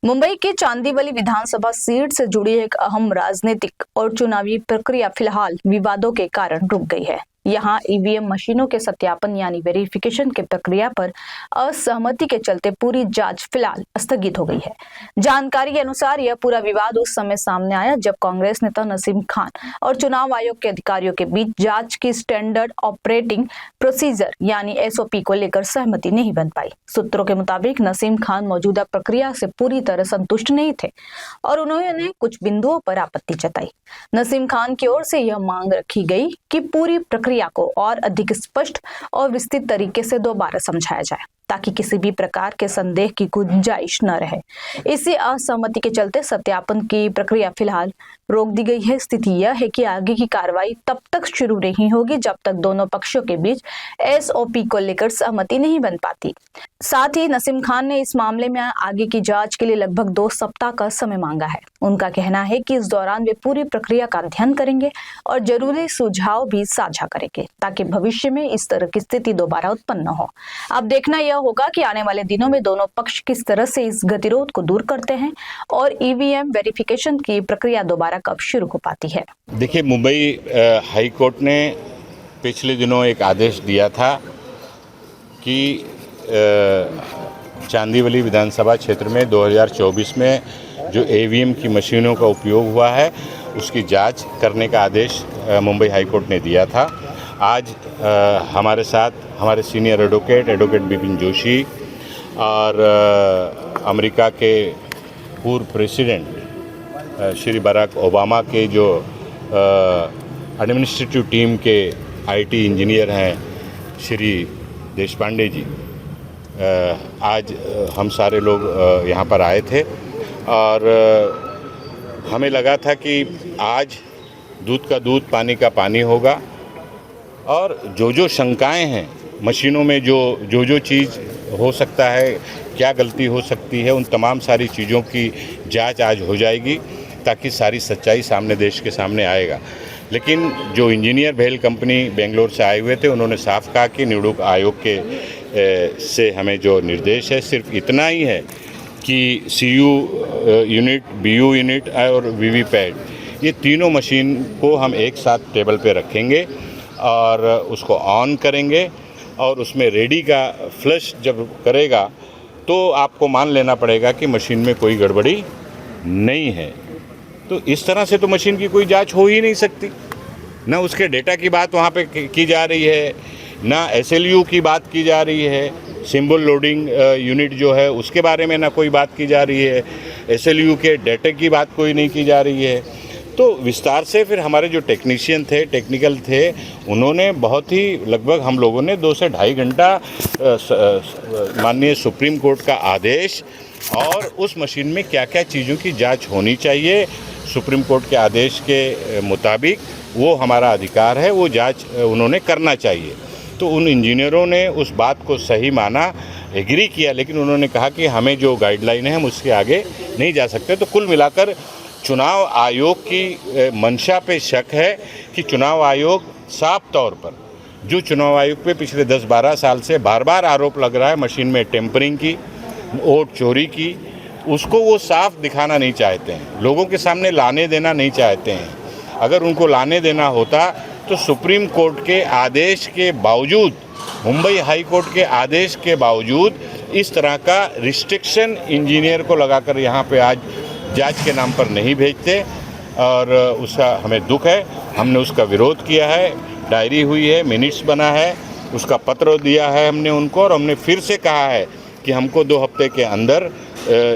मुंबई के चांदीवली विधानसभा सीट से जुड़ी एक अहम राजनीतिक और चुनावी प्रक्रिया फिलहाल विवादों के कारण रुक गई है। यहाँ ईवीएम मशीनों के सत्यापन यानी वेरिफिकेशन के प्रक्रिया पर असहमति के चलते पूरी जांच फिलहाल स्थगित हो गई है। जानकारी के अनुसार यह पूरा विवाद उस समय सामने आया जब कांग्रेस नेता नसीम खान और चुनाव आयोग के अधिकारियों के बीच जांच की स्टैंडर्ड ऑपरेटिंग प्रोसीजर यानी एसओपी को लेकर सहमति नहीं बन पाई। सूत्रों के मुताबिक नसीम खान मौजूदा प्रक्रिया से पूरी तरह संतुष्ट नहीं थे और उन्होंने कुछ बिंदुओं पर आपत्ति जताई। नसीम खान की ओर से यह मांग रखी गई कि पूरी प्रक्रिया को और अधिक स्पष्ट और विस्तृत तरीके से दोबारा समझाया जाए ताकि किसी भी प्रकार के संदेह की गुंजाइश न रहे। इसी असहमति के चलते सत्यापन की प्रक्रिया फिलहाल रोक दी गई है। स्थिति यह है कि आगे की कार्रवाई तब तक शुरू नहीं होगी जब तक दोनों पक्षों के बीच एसओपी को लेकर सहमति नहीं बन पाती। साथ ही नसीम खान ने इस मामले में आगे की जांच के लिए लगभग 2 सप्ताह का समय मांगा है। उनका कहना है कि इस दौरान वे पूरी प्रक्रिया का अध्ययन करेंगे और जरूरी सुझाव भी साझा करेंगे ताकि भविष्य में इस तरह की स्थिति दोबारा उत्पन्न न हो। अब देखना यह होगा कि आने वाले दिनों में दोनों पक्ष किस तरह से इस गतिरोध को दूर करते हैं और ईवीएम वेरिफिकेशन की प्रक्रिया दोबारा कब शुरू हो पाती है। देखिए, मुंबई हाई कोर्ट ने पिछले दिनों एक आदेश दिया था कि चांदीवली विधानसभा क्षेत्र में 2024 में जो ईवीएम की मशीनों का उपयोग हुआ है उसकी जांच करने का आदेश मुंबई हाई कोर्ट ने दिया था। आज हमारे साथ हमारे सीनियर एडवोकेट बिपिन जोशी और अमेरिका के पूर्व प्रेसिडेंट श्री बराक ओबामा के जो एडमिनिस्ट्रेटिव टीम के आईटी इंजीनियर हैं श्री देशपांडे जी, आज हम सारे लोग यहाँ पर आए थे और हमें लगा था कि आज दूध का दूध पानी का पानी होगा और जो शंकाएं हैं मशीनों में जो चीज़ हो सकता है, क्या गलती हो सकती है, उन तमाम सारी चीज़ों की जांच आज हो जाएगी ताकि सारी सच्चाई सामने देश के सामने आएगा। लेकिन जो इंजीनियर भेल कंपनी बेंगलोर से आए हुए थे उन्होंने साफ कहा कि नियुक्त आयोग के से हमें जो निर्देश है सिर्फ इतना ही है कि सीयू यूनिट, बीयू यूनिट और वीवीपैट ये तीनों मशीन को हम एक साथ टेबल पे रखेंगे और उसको ऑन करेंगे और उसमें रेडी का फ्लश जब करेगा तो आपको मान लेना पड़ेगा कि मशीन में कोई गड़बड़ी नहीं है। तो इस तरह से तो मशीन की कोई जांच हो ही नहीं सकती। ना उसके डेटा की बात वहाँ पे की जा रही है, ना एसएलयू की बात की जा रही है, सिंबल लोडिंग यूनिट जो है उसके बारे में ना कोई बात की जा रही है, एसएलयू के डेटा की बात कोई नहीं की जा रही है। तो विस्तार से फिर हमारे जो टेक्नीशियन थे, टेक्निकल थे, उन्होंने बहुत ही लगभग हम लोगों ने 2 से ढाई घंटा माननीय सुप्रीम कोर्ट का आदेश और उस मशीन में क्या क्या चीज़ों की जांच होनी चाहिए सुप्रीम कोर्ट के आदेश के मुताबिक वो हमारा अधिकार है, वो जांच उन्होंने करना चाहिए। तो उन इंजीनियरों ने उस बात को सही माना, एग्री किया, लेकिन उन्होंने कहा कि हमें जो गाइडलाइन है हम उसके आगे नहीं जा सकते। तो कुल मिलाकर चुनाव आयोग की मंशा पे शक है कि चुनाव आयोग साफ तौर पर जो चुनाव आयोग पे पिछले 10-12 साल से बार बार आरोप लग रहा है मशीन में टेम्परिंग की, वोट चोरी की, उसको वो साफ दिखाना नहीं चाहते हैं, लोगों के सामने लाने देना नहीं चाहते हैं। अगर उनको लाने देना होता तो सुप्रीम कोर्ट के आदेश के बावजूद, मुंबई हाई कोर्ट के आदेश के बावजूद इस तरह का रिस्ट्रिक्शन इंजीनियर को लगाकर यहाँ पे आज जांच के नाम पर नहीं भेजते और उसका हमें दुख है। हमने उसका विरोध किया है, डायरी हुई है, मिनट्स बना है, उसका पत्र दिया है हमने उनको और हमने फिर से कहा है कि हमको 2 हफ्ते के अंदर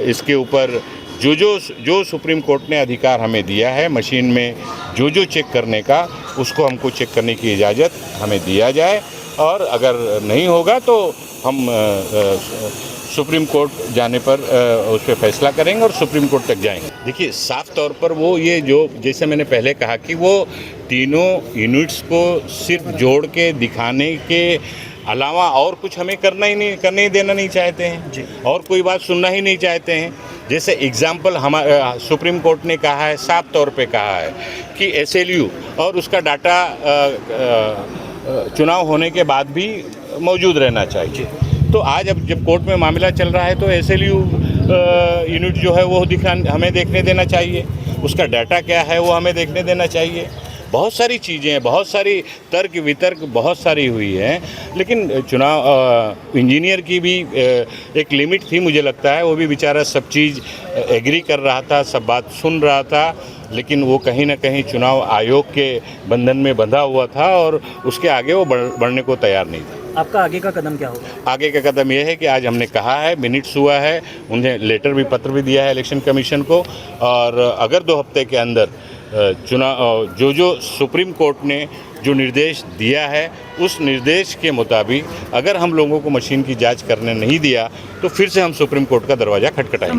इसके ऊपर जो सुप्रीम कोर्ट ने अधिकार हमें दिया है मशीन में जो चेक करने का, उसको हमको चेक करने की इजाज़त हमें दिया जाए और अगर नहीं होगा तो हम सुप्रीम कोर्ट जाने पर उस पर फैसला करेंगे और सुप्रीम कोर्ट तक जाएंगे। देखिए, साफ तौर पर वो ये जो जैसे मैंने पहले कहा कि वो तीनों यूनिट्स को सिर्फ जोड़ के दिखाने के अलावा और कुछ हमें करने देना नहीं चाहते हैं जी, और कोई बात सुनना ही नहीं चाहते हैं। जैसे एग्जाम्पल हमारा सुप्रीम कोर्ट ने कहा है, साफ तौर पे कहा है कि एसएलयू और उसका डाटा चुनाव होने के बाद भी मौजूद रहना चाहिए। तो आज अब जब कोर्ट में मामला चल रहा है तो एसएलयू यूनिट जो है वो हमें देखने देना चाहिए, उसका डाटा क्या है वो हमें देखने देना चाहिए। बहुत सारी चीज़ें हैं, बहुत सारी तर्क वितर्क बहुत सारी हुई हैं, लेकिन चुनाव इंजीनियर की भी एक लिमिट थी, मुझे लगता है। वो भी बेचारा सब चीज़ एग्री कर रहा था, सब बात सुन रहा था, लेकिन वो कहीं ना कहीं चुनाव आयोग के बंधन में बंधा हुआ था और उसके आगे वो बढ़ने को तैयार नहीं था। आपका आगे का कदम क्या होगा? आगे का कदम ये है कि आज हमने कहा है, मिनट्स हुआ है, उन्हें लेटर भी पत्र भी दिया है इलेक्शन कमीशन को, और अगर 2 हफ्ते के अंदर चुनाव जो सुप्रीम कोर्ट ने जो निर्देश दिया है उस निर्देश के मुताबिक अगर हम लोगों को मशीन की जांच करने नहीं दिया तो फिर से हम सुप्रीम कोर्ट का दरवाज़ा खटखटाएंगे।